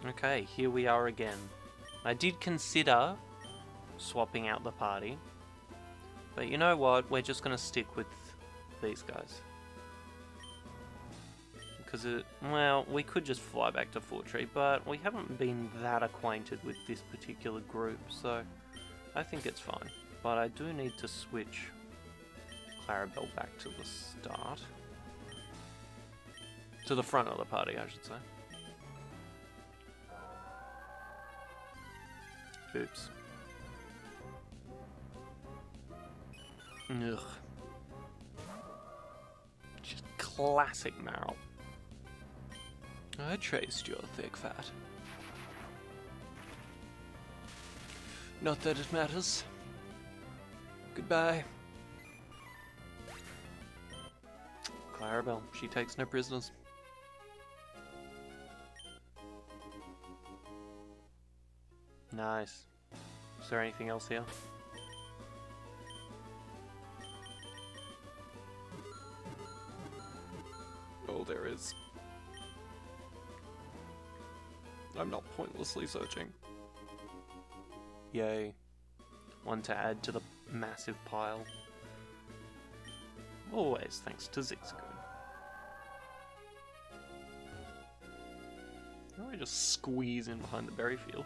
Okay, here we are again. I did consider swapping out the party, but you know what? We're just going to stick with these guys. Because, well, we could just fly back to Fortree, but we haven't been that acquainted with this particular group, so I think it's fine. But I do need to switch Clarabelle back to the start. To the front of the party, I should say. Oops. Ugh. Just classic Meryl. I traced your thick fat. Not that it matters. Goodbye. Clarabelle, she takes no prisoners. Nice. Is there anything else here? Oh, there is. I'm not pointlessly searching. Yay. One to add to the massive pile. Always thanks to Zigzagoon. Oh, I just squeeze in behind the berry field.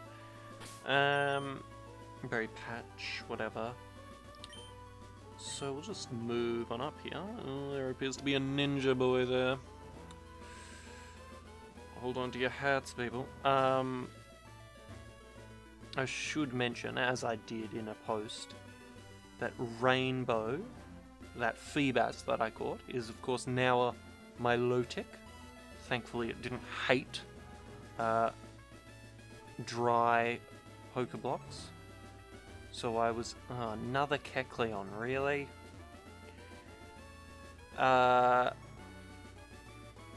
Berry patch, whatever. So we'll just move on up here. Oh, there appears to be a ninja boy there. Hold on to your hats, people. I should mention, as I did in a post, that Rainbow, that Feebas that I caught, is of course now my Lotic. Thankfully it didn't hate dry Pokeblocks. So I was... Oh, another Kecleon, really? I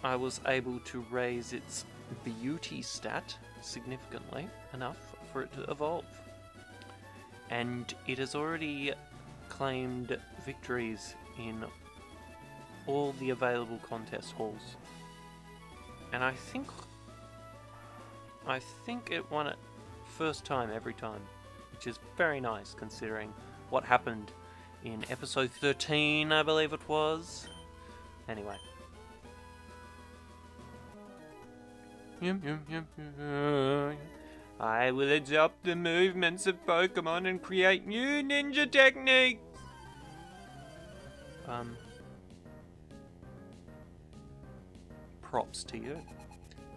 was able to raise its beauty stat significantly enough for it to evolve. And it has already claimed victories in all the available contest halls. And I think it won it first time every time, which is very nice considering what happened in episode 13, I believe it was. Anyway. I will adopt the movements of Pokemon and create new ninja techniques! Props to you.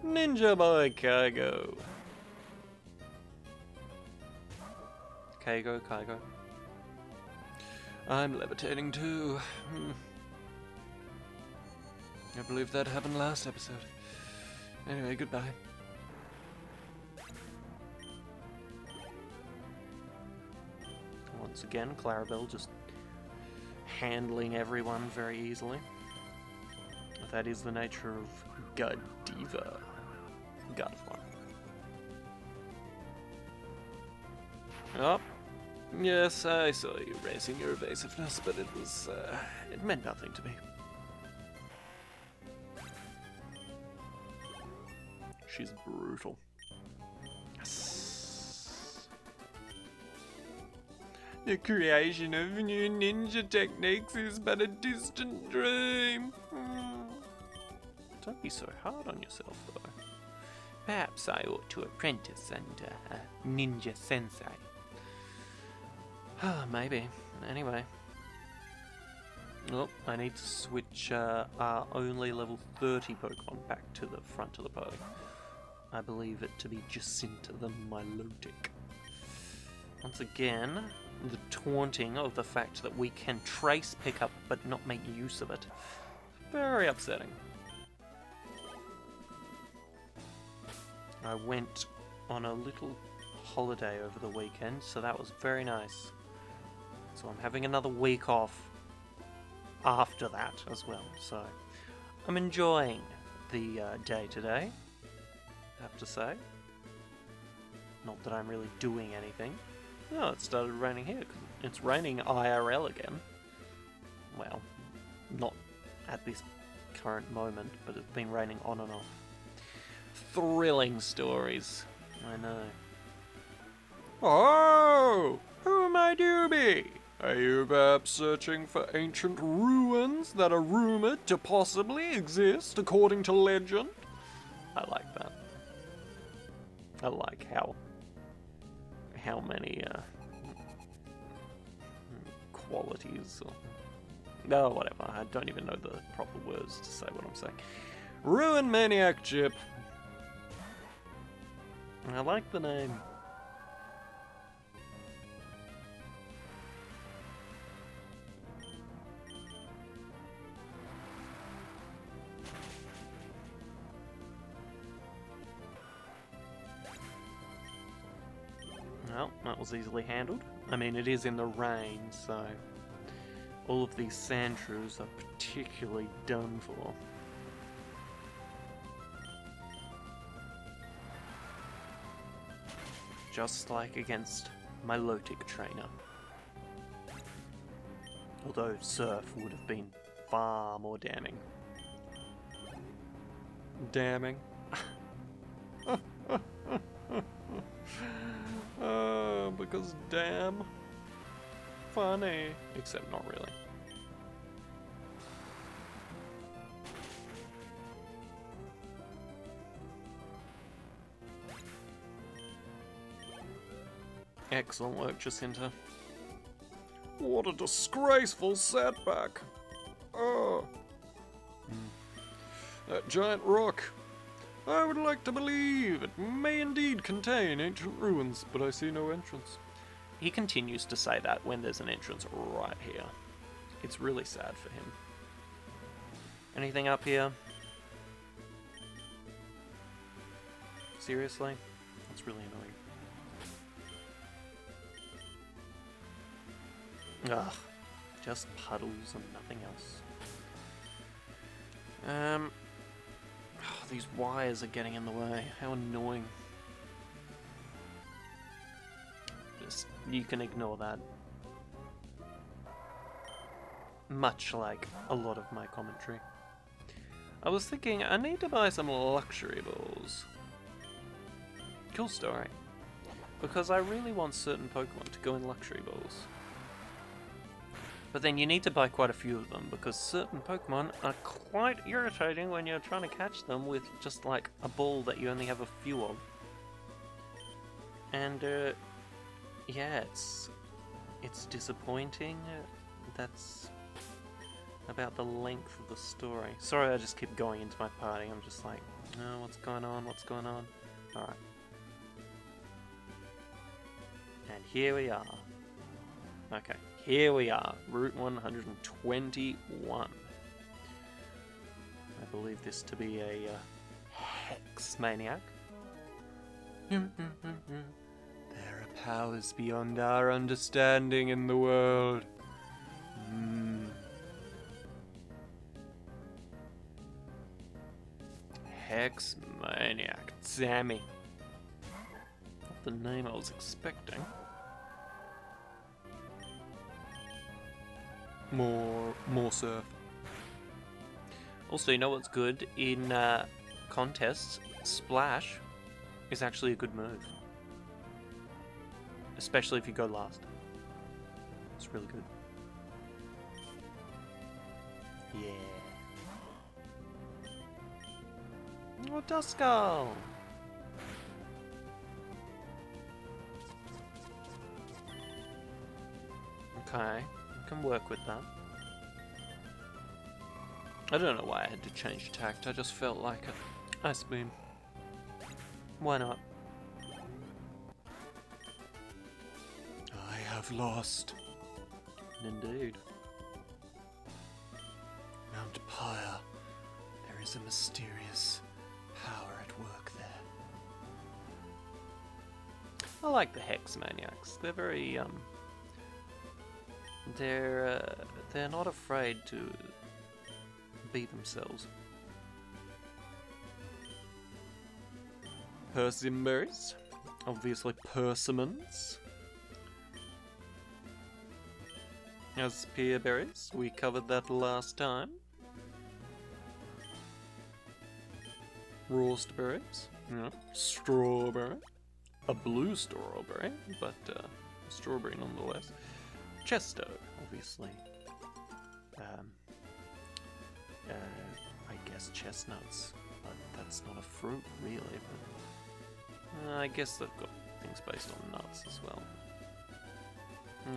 Ninja Boy Kygo. Kygo. I'm levitating too. I believe that happened last episode. Anyway, goodbye. Once again, Clarabelle just handling everyone very easily. That is the nature of Godiva. Godform. Oh, yes, I saw you raising your evasiveness, but it was, it meant nothing to me. She's brutal. Yes. The creation of new ninja techniques is but a distant dream. Don't be so hard on yourself, though. Perhaps I ought to apprentice under a ninja sensei. Maybe. Anyway. Oh, I need to switch our only level 30 Pokemon back to the front of the party. I believe it to be Jacinta the Milotic. Once again, the taunting of the fact that we can trace pickup but not make use of it. Very upsetting. I went on a little holiday over the weekend, so that was very nice. So I'm having another week off after that as well, so I'm enjoying the day today, I have to say. Not that I'm really doing anything. Oh, it started raining here. It's raining IRL again. Well, not at this current moment, but it's been raining on and off. thrilling stories. I know. Oh! Who might you be? Are you perhaps searching for ancient ruins that are rumored to possibly exist according to legend? I like that. I like how many qualities or no, whatever. I don't even know the proper words to say what I'm saying. Ruin Maniac Chip. I like the name. Well, that was easily handled. I mean, it is in the rain, so all of these sand shrews are particularly done for. Just like against my Lotic trainer. Although Surf would have been far more damning. Damning? Because damn. Funny. Except not really. Excellent work, Jacinta. What a disgraceful setback. Oh. That giant rock. I would like to believe it may indeed contain ancient ruins, but I see no entrance. He continues to say that when there's an entrance right here. It's really sad for him. Anything up here? Seriously? That's really annoying. Ugh. Just puddles and nothing else. Oh, these wires are getting in the way. How annoying. Just, you can ignore that. Much like a lot of my commentary. I was thinking, I need to buy some luxury balls. Cool story. Because I really want certain Pokemon to go in luxury balls. But then you need to buy quite a few of them, because certain Pokemon are quite irritating when you're trying to catch them with just like a ball that you only have a few of. And yeah, it's disappointing. That's about the length of the story. Sorry, I just keep going into my party. I'm just like, oh, what's going on? What's going on? Alright. And here we are. Okay, here we are. Route 121. I believe this to be a Hex Maniac. There are powers beyond our understanding in the world. Hex Maniac. Sammy. Not the name I was expecting. More surf. Also, you know what's good? In contests, Splash is actually a good move. Especially if you go last. It's really good. Yeah. Oh, Duskull! Okay. Can work with that. I don't know why I had to change tact, I just felt like it. Ice Beam. Why not? I have lost. Indeed. Mount Pyre. There is a mysterious power at work there. I like the Hex Maniacs. They're very, they're not afraid to be themselves. Persimberries, obviously persimmons. As Pearberries, we covered that last time. Rawstberries, Strawberry. A blue strawberry, but strawberry nonetheless. Chesto, obviously. I guess chestnuts, but that's not a fruit, really. But I guess they've got things based on nuts as well.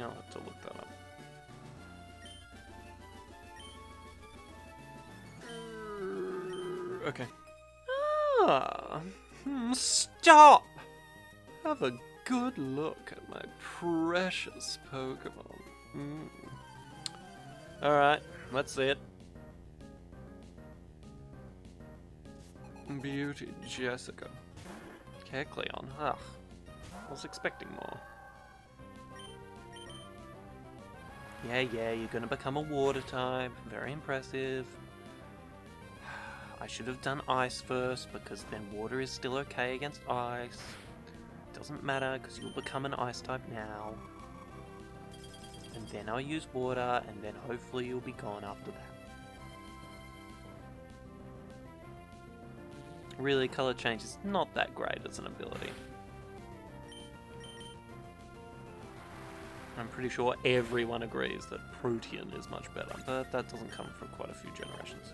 I'll have to look that up. Okay. Stop! Have a good look at my precious Pokemon. Alright, let's see it. Beauty Jessica. Kecleon. Ugh. I was expecting more. Yeah, you're gonna become a water type. Very impressive. I should have done ice first, because then water is still okay against ice. Doesn't matter, because you'll become an ice type now. And then I'll use water, and then hopefully you'll be gone after that. Really, color change is not that great as an ability. I'm pretty sure everyone agrees that Protean is much better, but that doesn't come for quite a few generations.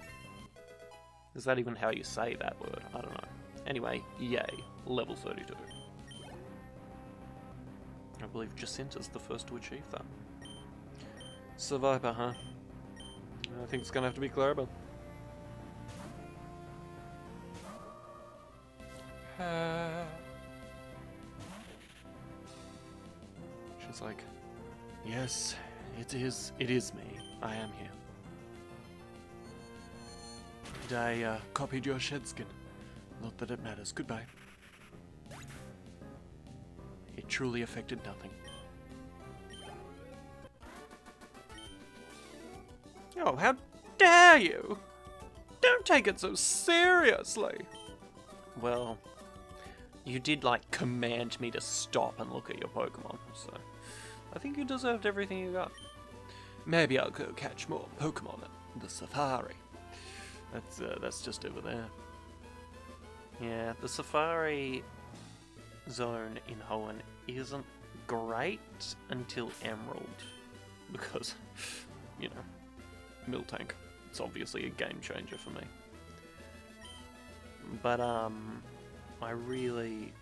Is that even how you say that word? I don't know. Anyway, yay, level 32. I believe Jacinta's the first to achieve that. Survivor, huh? I think it's gonna have to be Clarabelle. She's like, yes, it is me. I am here. I copied your shedskin. Not that it matters. Goodbye. It truly affected nothing. Oh, how dare you! Don't take it so seriously! Well, you did, like, command me to stop and look at your Pokemon, so I think you deserved everything you got. Maybe I'll go catch more Pokemon at the safari. That's just over there. Yeah, the safari zone in Hoenn isn't great until Emerald, because, you know, Miltank. It's obviously a game changer for me. But I really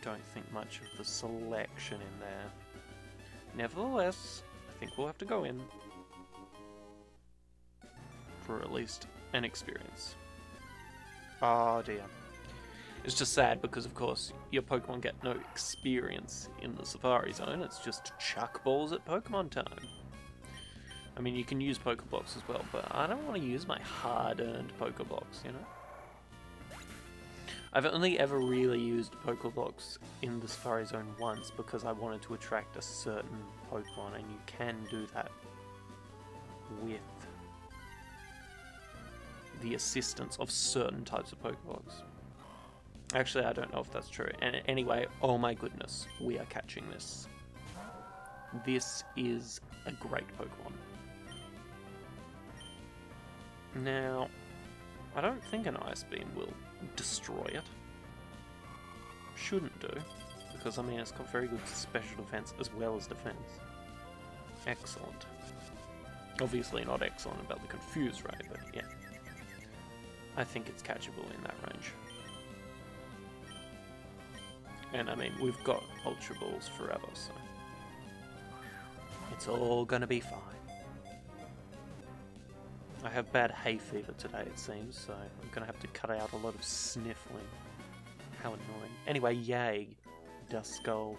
don't think much of the selection in there. Nevertheless, I think we'll have to go in for at least an experience. Oh dear. It's just sad because, of course, your Pokemon get no experience in the Safari Zone. It's just chuck balls at Pokemon time. I mean, you can use Pokeblocks as well, but I don't want to use my hard-earned Pokeblocks, you know? I've only ever really used Pokeblocks in the Safari Zone once because I wanted to attract a certain Pokemon, and you can do that with the assistance of certain types of Pokeblocks. Actually, I don't know if that's true. And anyway, oh my goodness, we are catching this. This is a great Pokemon. Now, I don't think an Ice Beam will destroy it. Shouldn't do, because I mean it's got very good special defense as well as defense. Excellent. Obviously not excellent about the Confuse Ray, but yeah. I think it's catchable in that range. And I mean, we've got Ultra Balls forever, so it's all gonna be fine. I have bad hay fever today, it seems, so I'm gonna have to cut out a lot of sniffling. How annoying. Anyway, yay! Duskull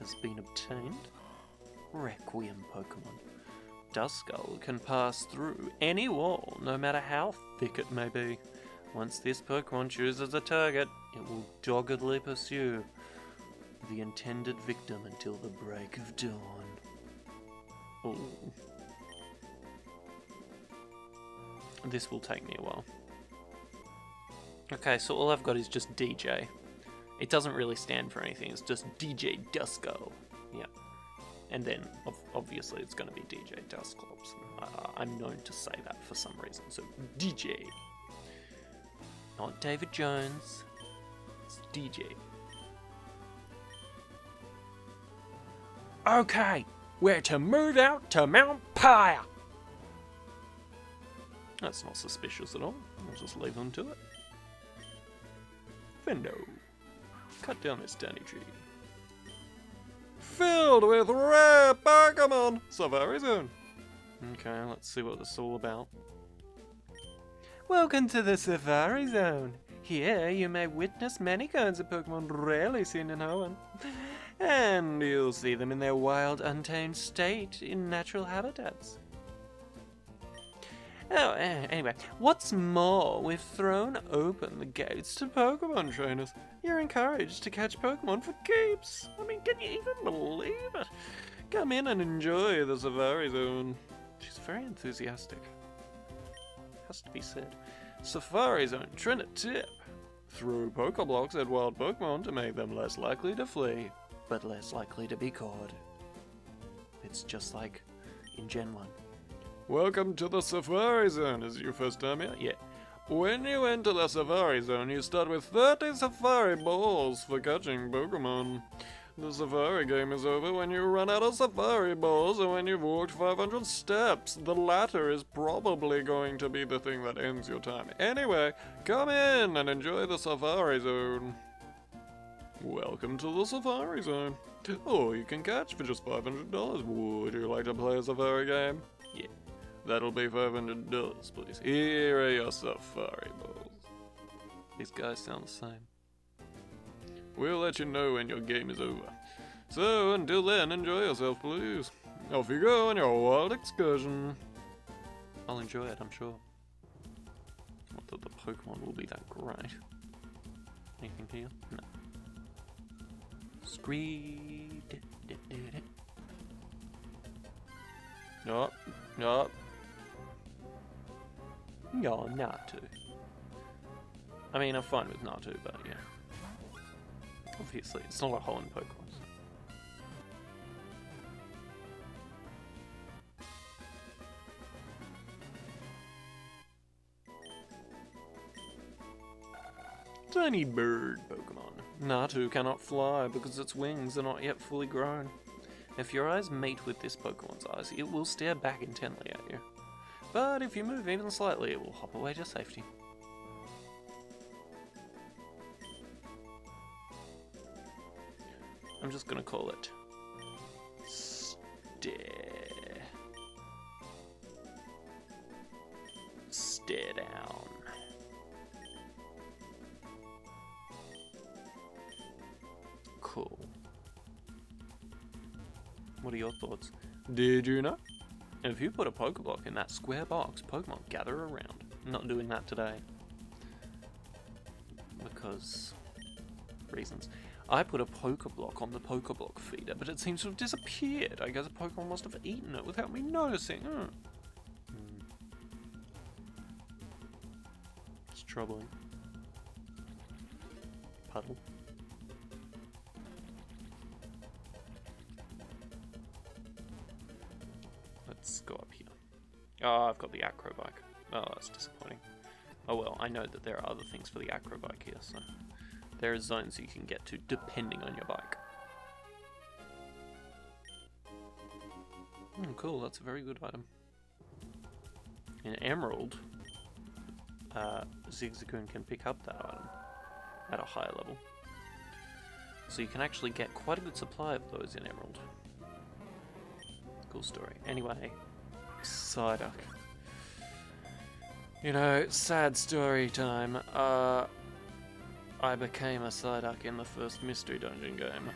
has been obtained. Requiem Pokemon. Duskull can pass through any wall, no matter how thick it may be. Once this Pokemon chooses a target, it will doggedly pursue the intended victim until the break of dawn. Ooh. This will take me a while. Okay, so all I've got is just DJ. It doesn't really stand for anything, it's just DJ Duskull. Yeah. And then, obviously, it's going to be DJ Dusclops. I'm known to say that for some reason. So, DJ. Not David Jones. DJ. Okay, we're to move out to Mount Pyre. That's not suspicious at all. I'll just leave them to it. Fendo. Cut down this danny tree. Filled with rare Pokemon! Safari Zone. Okay, let's see what this is all about. Welcome to the Safari Zone. Here you may witness many kinds of Pokemon rarely seen in Hoenn. And you'll see them in their wild, untamed state in natural habitats. Oh, anyway, what's more, we've thrown open the gates to Pokemon trainers. You're encouraged to catch Pokemon for keeps. I mean, can you even believe it? Come in and enjoy the Safari Zone. She's very enthusiastic. Has to be said. Safari Zone Trinit tip. Throw Pokeblocks at wild Pokemon to make them less likely to flee, but less likely to be caught. It's just like in Gen 1. Welcome to the Safari Zone. Is it your first time here? Yeah. When you enter the Safari Zone, you start with 30 Safari Balls for catching Pokemon. The Safari game is over when you run out of Safari Balls or when you've walked 500 steps. The latter is probably going to be the thing that ends your time. Anyway, come in and enjoy the Safari Zone. Welcome to the Safari Zone. Oh, you can catch for just $500. Would you like to play a Safari game? Yeah. That'll be $500, please. Here are your Safari Balls. These guys sound the same. We'll let you know when your game is over. So, until then, enjoy yourself, please. Off you go on your wild excursion. I'll enjoy it, I'm sure. Not that the Pokemon will be that great. Anything here? No. Screed. No, no. No, Natu. I mean, I'm fine with Natu, but yeah. Obviously, it's not a Hoenn Pokemon. Tiny bird Pokemon. Natu cannot fly because its wings are not yet fully grown. If your eyes meet with this Pokemon's eyes, it will stare back intently at you. But if you move even slightly, it will hop away to safety. I'm just gonna call it Stare down. Cool. What are your thoughts? Did you know? If you put a Pokeblock in that square box, Pokemon gather around. I'm not doing that today. Because reasons. I put a Pokeblock on the Pokeblock feeder, but it seems to have disappeared. I guess a Pokemon must have eaten it without me noticing. It's troubling. Puddle. Let's go up here. Oh, I've got the acro bike. Oh, that's disappointing. Oh well, I know that there are other things for the acro bike here, so there are zones you can get to depending on your bike. Cool, that's a very good item. In Emerald, Zigzagoon can pick up that item at a higher level. So you can actually get quite a good supply of those in Emerald. Cool story. Anyway, Psyduck. You know, sad story time. I became a Psyduck in the first Mystery Dungeon game.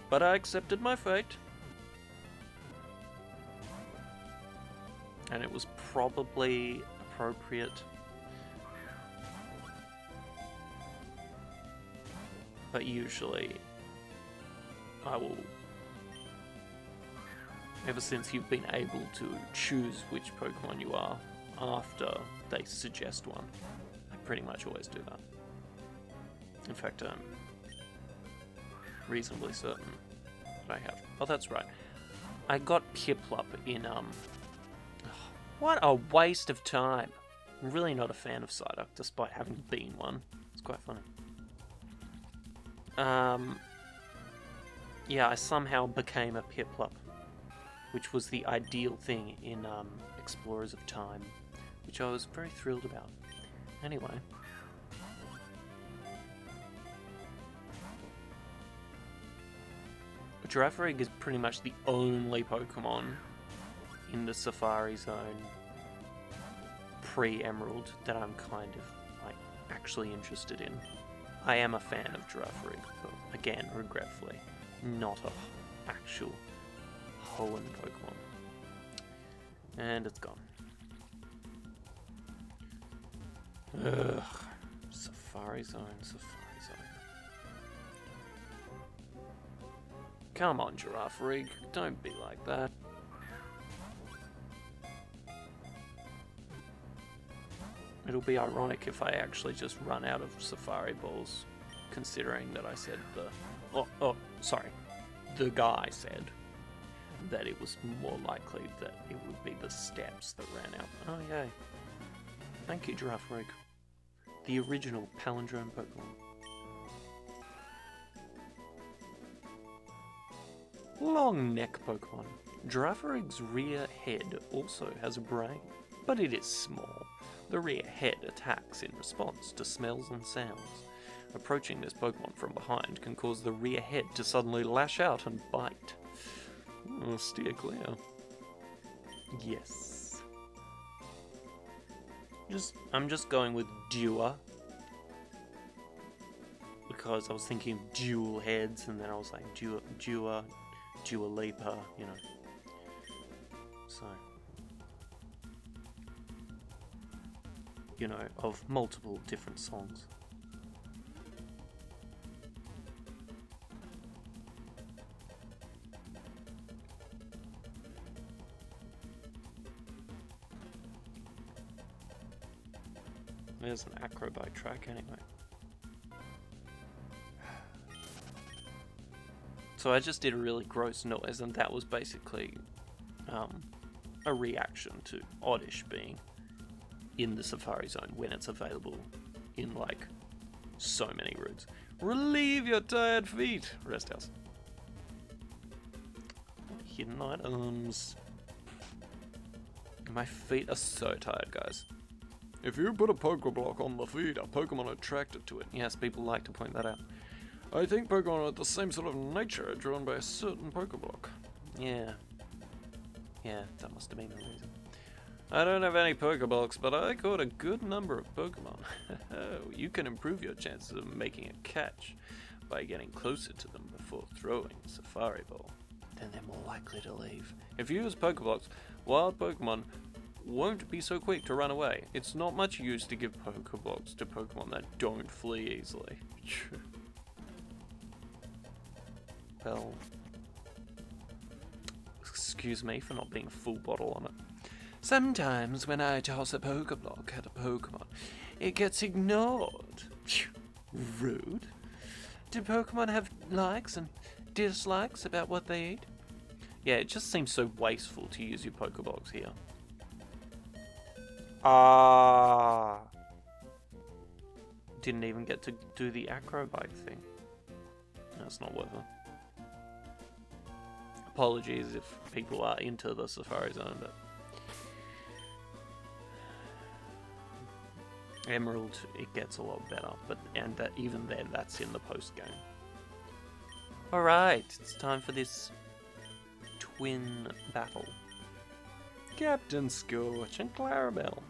But I accepted my fate. And it was probably appropriate. But usually, I will... Ever since you've been able to choose which Pokemon you are after they suggest one, I pretty much always do that. In fact, I'm reasonably certain that I have. Oh, that's right. I got Piplup in, What a waste of time. I'm really not a fan of Psyduck, despite having been one. It's quite funny. Yeah, I somehow became a Piplup, which was the ideal thing in Explorers of Time, which I was very thrilled about. Anyway. Girafarig is pretty much the only Pokemon in the Safari Zone pre-Emerald that I'm kind of, like, actually interested in. I am a fan of Girafarig, but again, regretfully, not a actual Hoenn Pokemon. And it's gone. Ugh. Safari Zone. Come on, Girafarig, don't be like that. It'll be ironic if I actually just run out of Safari Balls, considering that I said the guy said that it was more likely that it would be the steps that ran out. Oh, yay. Thank you, Girafarig. The original palindrome Pokemon. Long neck Pokemon. Girafarig's rear head also has a brain, but it is small. The rear head attacks in response to smells and sounds. Approaching this Pokemon from behind can cause the rear head to suddenly lash out and bite. Steer clear. Yes. I'm just going with Dua, because I was thinking of dual heads, and then I was like Dua Lipa, you know. So, you know, of multiple different songs. There's an acrobike track anyway. So I just did a really gross noise, and that was basically a reaction to Oddish being in the Safari Zone when it's available in, like, so many routes. Relieve your tired feet! Rest house. Hidden items. My feet are so tired, guys. If you put a Pokeblock on the feet, a Pokemon attracted to it. Yes, people like to point that out. I think Pokemon are the same sort of nature drawn by a certain Pokeblock. Yeah. Yeah, that must have been the reason. I don't have any Pokeblocks, but I caught a good number of Pokemon. You can improve your chances of making a catch by getting closer to them before throwing a Safari Ball. Then they're more likely to leave. If you use Pokeblocks, wild Pokemon won't be so quick to run away. It's not much use to give Pokeblocks to Pokemon that don't flee easily. Well, excuse me for not being full bottle on it. Sometimes when I toss a Pokeblock at a Pokemon, it gets ignored. Rude. Do Pokemon have likes and dislikes about what they eat? Yeah, it just seems so wasteful to use your Pokeblocks here. Didn't even get to do the acrobike thing. That's not worth it. Apologies if people are into the Safari Zone, but Emerald, it gets a lot better, even then, that's in the post game. Alright, it's time for this twin battle. Captain Scorch and Clarabelle.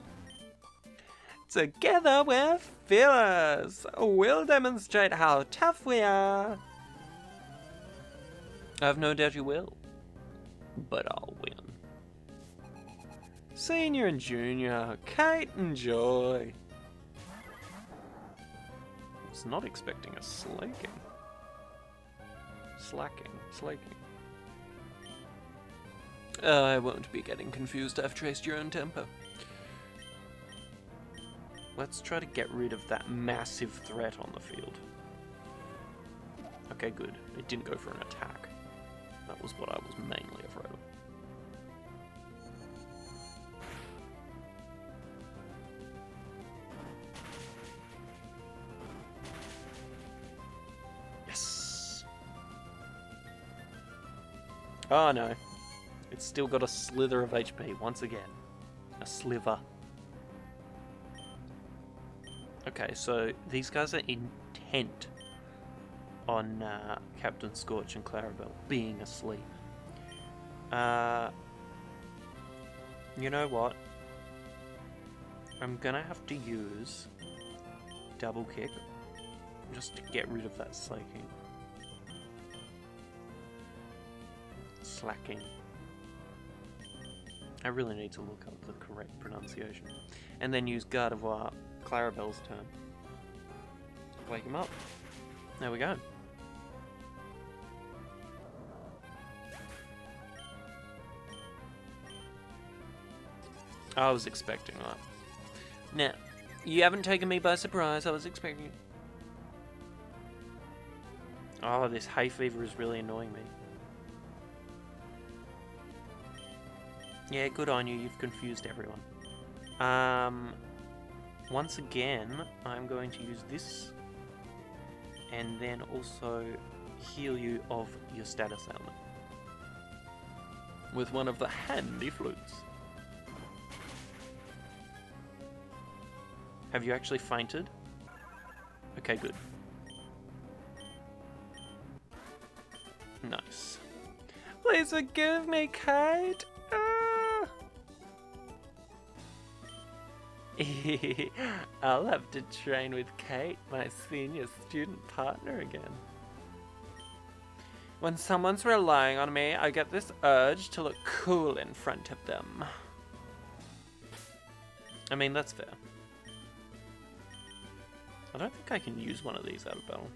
Together we're fearless! We'll demonstrate how tough we are! I've no doubt you will, but I'll win. Senior and Junior, Kate and Joy. I was not expecting a slaking. Slaking. I won't be getting confused. I've traced your own tempo. Let's try to get rid of that massive threat on the field. Okay, good. It didn't go for an attack. That was what I was mainly afraid of. Oh no. It's still got a slither of HP once again. A sliver. Okay, so these guys are intent on Captain Scorch and Clarabelle being asleep. You know what? I'm gonna have to use double kick just to get rid of that slacking. I really need to look up the correct pronunciation. And then use Gardevoir, Clarabelle's turn. Wake him up. There we go. I was expecting that. Now, you haven't taken me by surprise. I was expecting it. Oh, this hay fever is really annoying me. Yeah, good on you. You've confused everyone. Once again, I'm going to use this. And then also heal you of your status ailment. With one of the handy flutes. Have you actually fainted? Okay, good. Nice. Please forgive me, Kate! Ah! I'll have to train with Kate, my senior student partner again. When someone's relying on me, I get this urge to look cool in front of them. I mean, that's fair. I don't think I can use one of these out of battle.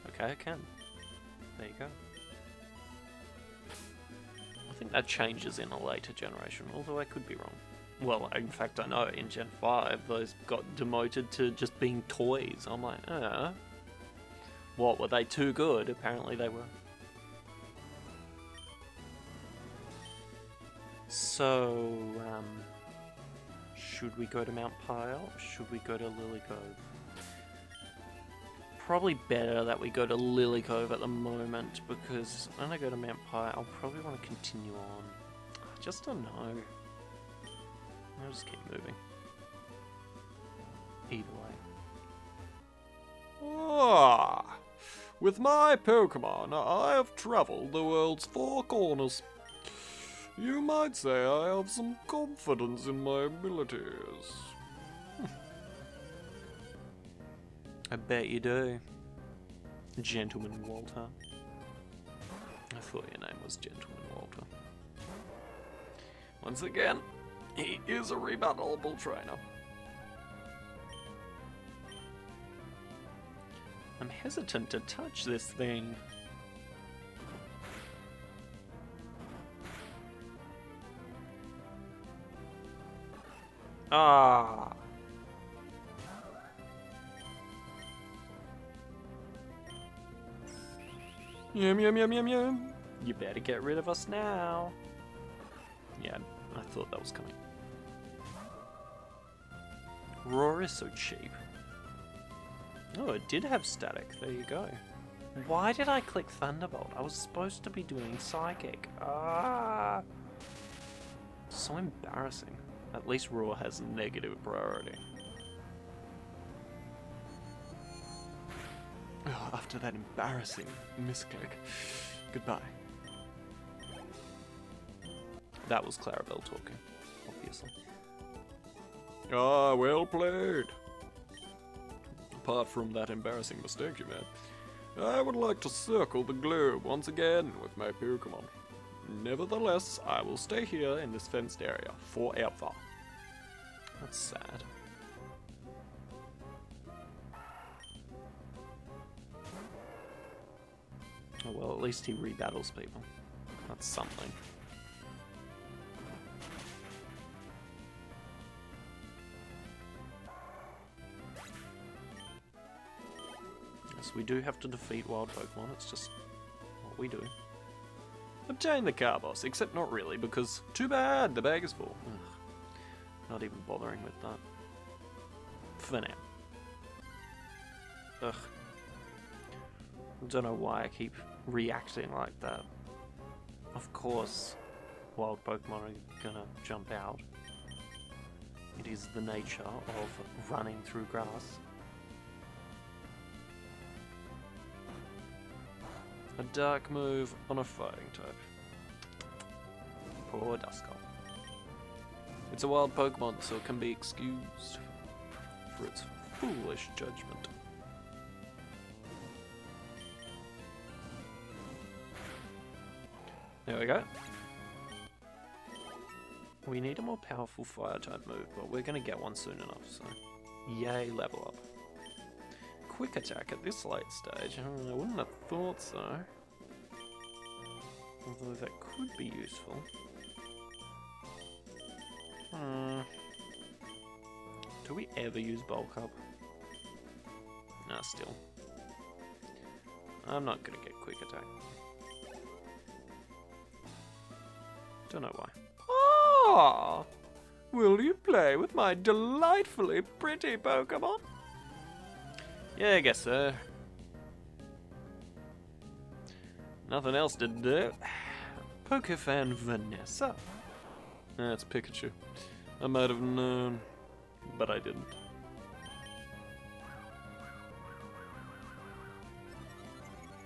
Okay, I can. There you go. I think that changes in a later generation, although I could be wrong. Well, in fact, I know in Gen 5, those got demoted to just being toys. I'm like, what, were they too good? Apparently they were. So, should we go to Mount Pile? Or should we go to Lilycove? Probably better that we go to Lilycove at the moment, because when I go to Mount Pie, I'll probably want to continue on. I just don't know. I'll just keep moving. Either way. Ah! With my Pokemon, I have traveled the world's 4 corners. You might say I have some confidence in my abilities. I bet you do. Gentleman Walter. I thought your name was Gentleman Walter. Once again, he is a rebuttable trainer. I'm hesitant to touch this thing. Ah. Yum yum yum yum yum. You better get rid of us now. Yeah, I thought that was coming. Roar is so cheap. Oh, it did have static. There you go. Why did I click Thunderbolt? I was supposed to be doing Psychic. Ah! So embarrassing. At least Roar has negative priority. Oh, after that embarrassing misclick. Goodbye. That was Clarabelle talking, obviously. Ah, well played. Apart from that embarrassing mistake you made, I would like to circle the globe once again with my Pokemon. Nevertheless, I will stay here in this fenced area forever. That's sad. Oh, well, at least he rebattles people. That's something. Yes, we do have to defeat wild Pokemon. It's just what we do. Obtain the car boss, except not really, because too bad, the bag is full. Ugh. Not even bothering with that. For now. Ugh. I don't know why I keep reacting like that. Of course, wild Pokemon are gonna jump out. It is the nature of running through grass. A dark move on a fighting type. Poor Duskull. It's a wild Pokemon, so it can be excused for its foolish judgment. There we go. We need a more powerful fire type move, but we're going to get one soon enough, so yay, level up. Quick attack at this late stage, I wouldn't have thought so. Although that could be useful. Do we ever use Bulk Up? Nah, still. I'm not going to get quick attack. Don't know why. Ah! Will you play with my delightfully pretty Pokemon? Yeah, I guess so. Nothing else to do. Pokefan Vanessa. That's Pikachu. I might have known, but I didn't.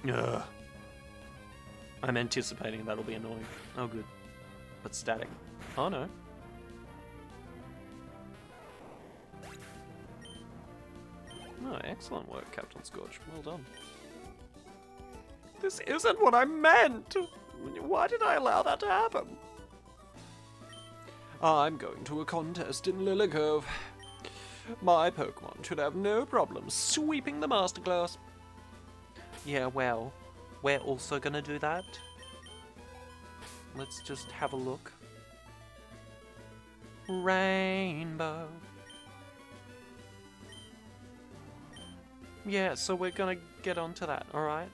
Ugh. I'm anticipating that'll be annoying. Oh, good. But static. Oh, no. Oh, excellent work, Captain Scorch. Well done. This isn't what I meant! Why did I allow that to happen? I'm going to a contest in Lilycove. My Pokemon should have no problem sweeping the masterclass. Yeah, well, we're also gonna do that. Let's just have a look. Rainbow. Yeah, so we're gonna get onto that, alright?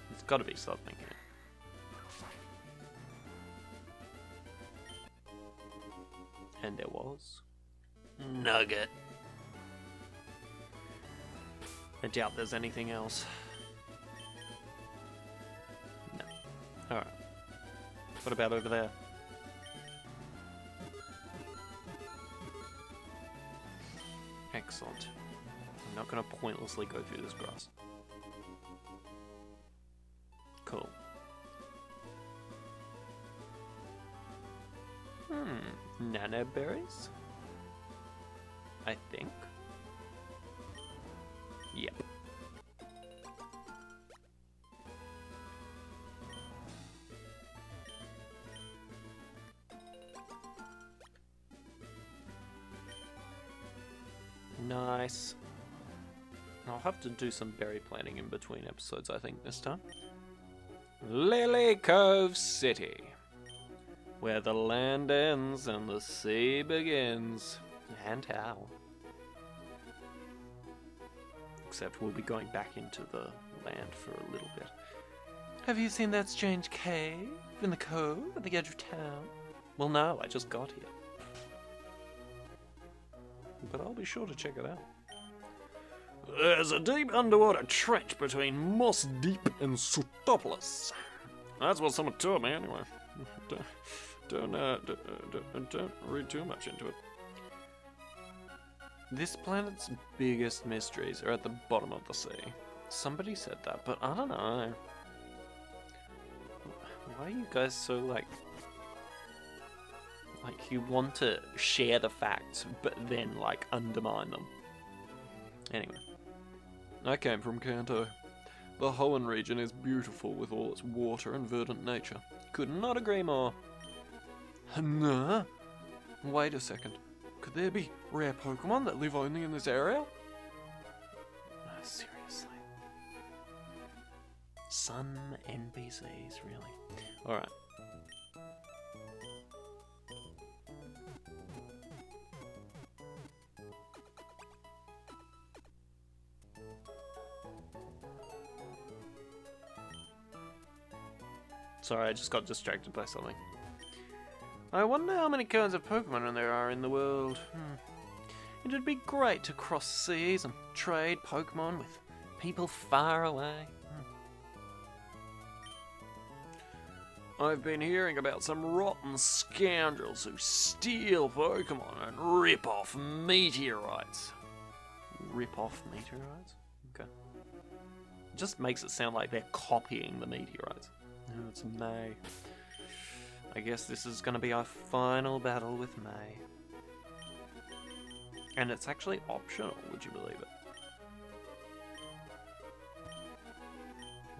There's gotta be something here. And there was. Nugget. I doubt there's anything else. No. Alright. What about over there? Excellent. I'm not going to pointlessly go through this grass. Cool. Nano berries? I think. Yep. Nice. I'll have to do some berry planting in between episodes, I think, this time. Lilycove City, where the land ends and the sea begins. And how? Except we'll be going back into the land for a little bit. Have you seen that strange cave in the cove at the edge of town? Well, no, I just got here. But I'll be sure to check it out. There's a deep underwater trench between Moss Deep and Sutopolis. That's what someone told me, anyway. Don't read too much into it. This planet's biggest mysteries are at the bottom of the sea. Somebody said that, but I don't know. Why are you guys so, like you want to share the facts, but then, like, undermine them? Anyway. I came from Kanto. The Hoenn region is beautiful with all its water and verdant nature. Could not agree more. Nah. Wait a second. Could there be rare Pokemon that live only in this area? Seriously. Some NPCs, really. Alright. Sorry, I just got distracted by something. I wonder how many kinds of Pokemon there are in the world. It'd be great to cross seas and trade Pokemon with people far away. I've been hearing about some rotten scoundrels who steal Pokemon and rip off meteorites. Rip off meteorites? Okay. It just makes it sound like they're copying the meteorites. Oh, it's May. I guess this is going to be our final battle with May. And it's actually optional, would you believe it?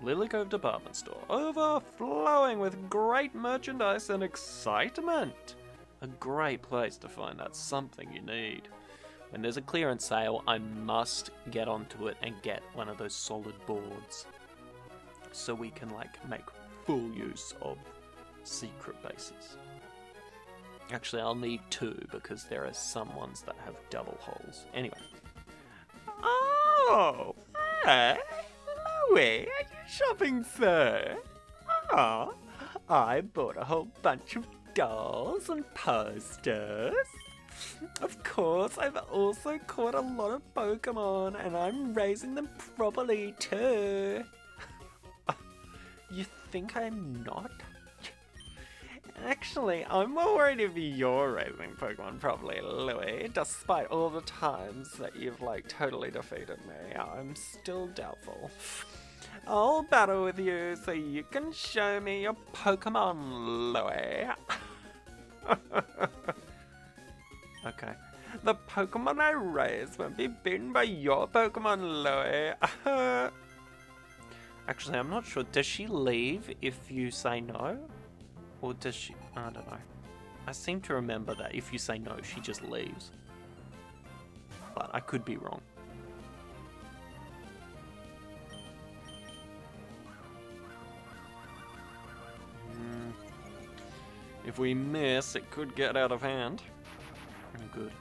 Lilycove department store, overflowing with great merchandise and excitement. A great place to find that something you need. When there's a clearance sale, I must get onto it and get one of those solid boards. So we can make full use of secret bases. Actually, I'll need 2 because there are some ones that have double holes. Anyway. Oh! Hey, Louie, are you shopping, sir? Oh, I bought a whole bunch of dolls and posters. Of course, I've also caught a lot of Pokemon, and I'm raising them properly, too. You think I'm not? Actually, I'm more worried if you're raising Pokemon properly, Louie. Despite all the times that you've, totally defeated me, I'm still doubtful. I'll battle with you so you can show me your Pokemon, Louie. Okay. The Pokemon I raise won't be beaten by your Pokemon, Louie. Actually, I'm not sure. Does she leave if you say no? Or does she... I don't know. I seem to remember that if you say no, she just leaves. But I could be wrong. If we miss, it could get out of hand. Good.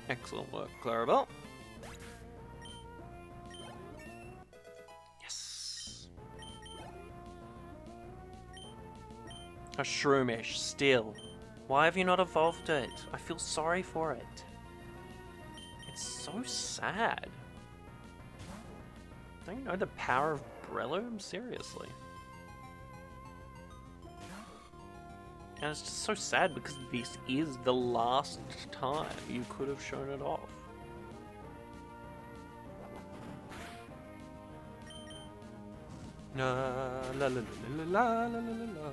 Excellent work, Clarabelle. Yes. A Shroomish, still. Why have you not evolved it? I feel sorry for it. It's so sad. Don't you know the power of Breloom? Seriously. And it's just so sad because this is the last time you could have shown it off. La la la la la la la la.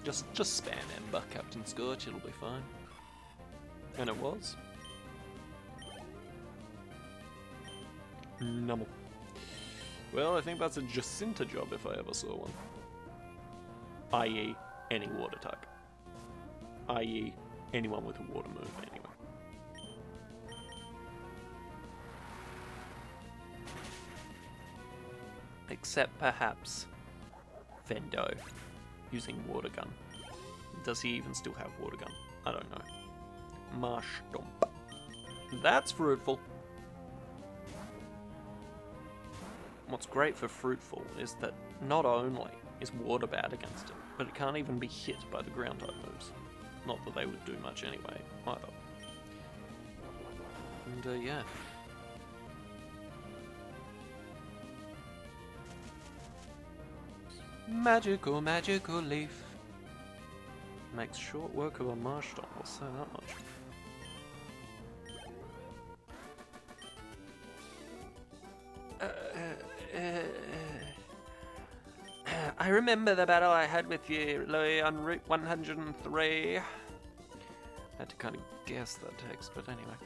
Just spam Ember, Captain Scorch, it'll be fine. And it was. Numble. Well, I think that's a Jacinta job if I ever saw one. I.e. any water type. I.e. anyone with a water move, anyway. Except perhaps Vendo using water gun. Does he even still have water gun? I don't know. Marshtomp. That's fruitful. What's great for Fruitful is that not only is water bad against it, but it can't even be hit by the ground type moves. Not that they would do much anyway, either. And yeah. Magical, magical leaf. Makes short work of a Marshtomp, I'll say that much. I remember the battle I had with you, Louie, on Route 103. I had to kind of guess that text, but anyway.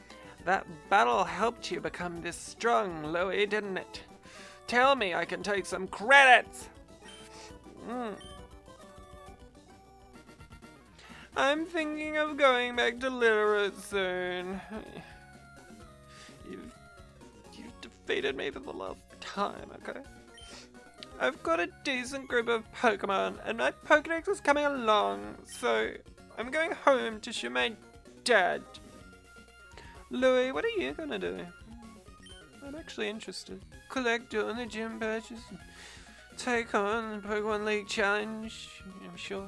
That battle helped you become this strong, Louie, didn't it? Tell me I can take some credits! I'm thinking of going back to Littleroot soon. You've defeated me for the last time, okay? I've got a decent group of Pokemon, and my Pokedex is coming along, so I'm going home to show my dad. Louie, what are you gonna do? I'm actually interested. Collect during the gym badges. Take on the Pokemon League Challenge, I'm sure.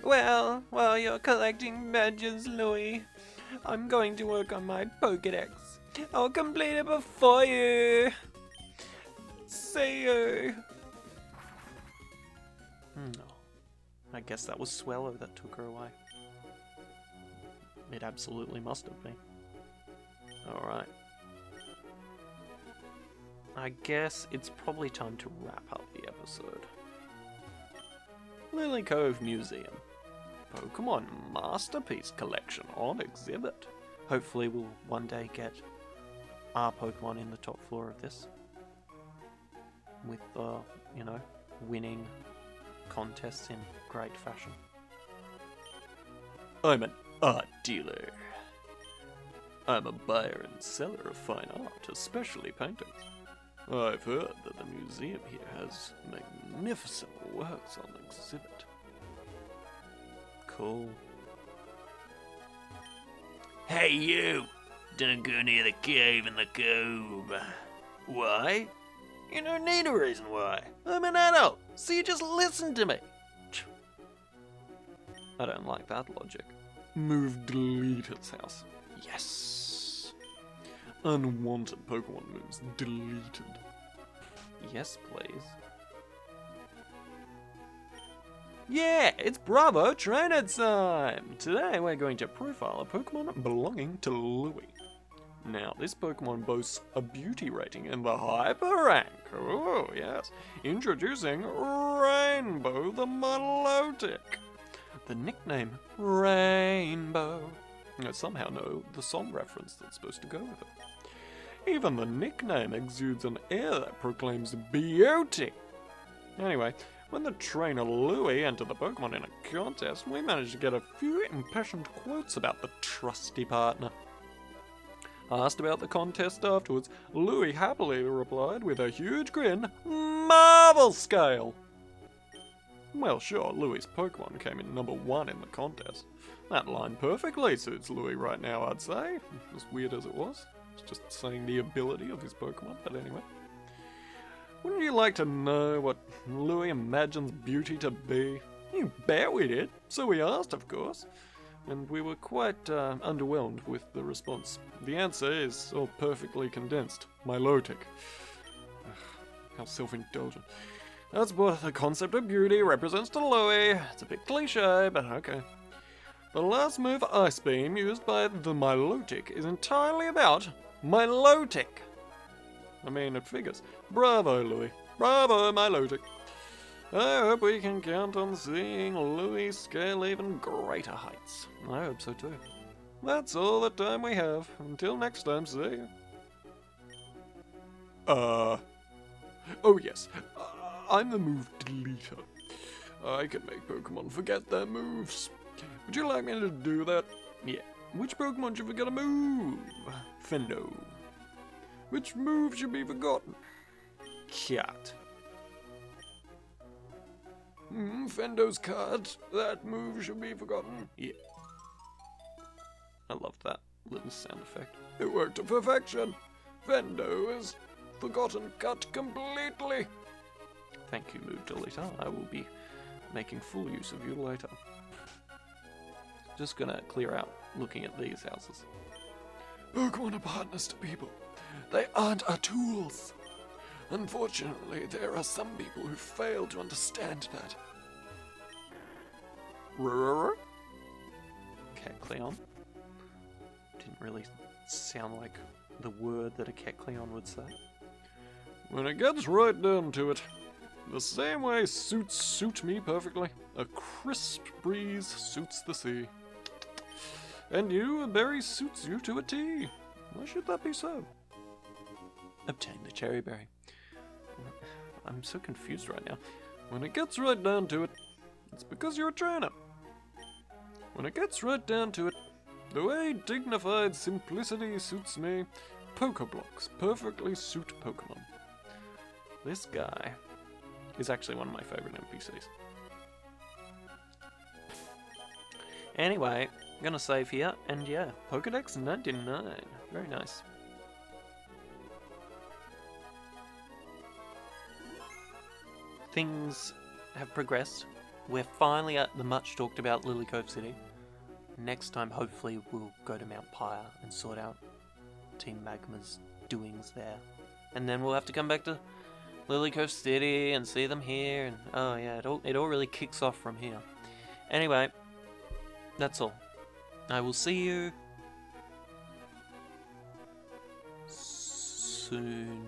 Well, while you're collecting badges, Louie, I'm going to work on my Pokedex. I'll complete it before you. See you. No. I guess that was Swellow that took her away. It absolutely must have been. Alright. I guess it's probably time to wrap up the episode. Lilycove Museum. Pokemon Masterpiece Collection on exhibit. Hopefully we'll one day get our Pokemon in the top floor of this. With, winning contests in great fashion. I'm an art dealer. I'm a buyer and seller of fine art, especially paintings. I've heard that the museum here has magnificent works on exhibit. Cool. Hey you! Don't go near the cave in the cove. Why? You don't need a reason why. I'm an adult, so you just listen to me. I don't like that logic. Move Deleter's house. Yes. Unwanted Pokemon moves deleted. Yes, please. Yeah, it's Bravo Trainer time! Today we're going to profile a Pokemon belonging to Louie. Now, this Pokemon boasts a beauty rating in the Hyper rank. Oh, yes. Introducing Rainbow the Milotic. The nickname Rainbow. I somehow know the song reference that's supposed to go with it. Even the nickname exudes an air that proclaims beauty. Anyway, when the trainer Louie entered the Pokemon in a contest, we managed to get a few impassioned quotes about the trusty partner. Asked about the contest afterwards, Louie happily replied with a huge grin, Marvel Scale! Well, sure, Louie's Pokemon came in number 1 in the contest. That line perfectly suits Louie right now, I'd say. As weird as it was. It's just saying the ability of his Pokemon, but anyway. Wouldn't you like to know what Louie imagines beauty to be? You bet we did. So we asked, of course. And we were quite underwhelmed with the response. The answer is all perfectly condensed. Milotic. How self-indulgent. That's what the concept of beauty represents to Louie. It's a bit cliche, but okay. The last move, Ice Beam, used by the Milotic, is entirely about Milotic. I mean, it figures. Bravo, Louie. Bravo, Milotic. I hope we can count on seeing Louie scale even greater heights. I hope so too. That's all the time we have. Until next time, see you. Oh yes. I'm the move deleter. I can make Pokemon forget their moves. Would you like me to do that? Yeah. Which Pokemon should forget a move? Fendo. Which move should be forgotten? Cat. Fendo's card. That move should be forgotten. Yeah. I loved that little sound effect. It worked to perfection. Fendo is forgotten cut completely. Thank you, Move Deleter. I will be making full use of you later. Just gonna clear out looking at these houses. Pokemon are partners to people. They aren't our tools. Unfortunately, there are some people who fail to understand that. Kecleon? Didn't really sound like the word that a Kecleon would say. When it gets right down to it, the same way suits suit me perfectly. A crisp breeze suits the sea. And you, a berry suits you to a T. Why should that be so? Obtain the cherry berry. I'm so confused right now. When it gets right down to it, it's because you're a trainer. When it gets right down to it, the way dignified simplicity suits me, Pokeblocks perfectly suit Pokemon. This guy is actually one of my favorite NPCs. Anyway, I'm gonna save here, and yeah, Pokedex 99. Very nice. things have progressed. We're finally at the much talked about Lilycove City. Next time, hopefully, we'll go to Mount Pyre and sort out Team Magma's doings there. And then we'll have to come back to Lilycove City and see them here. And oh yeah, it all really kicks off from here. Anyway, that's all. I will see you soon.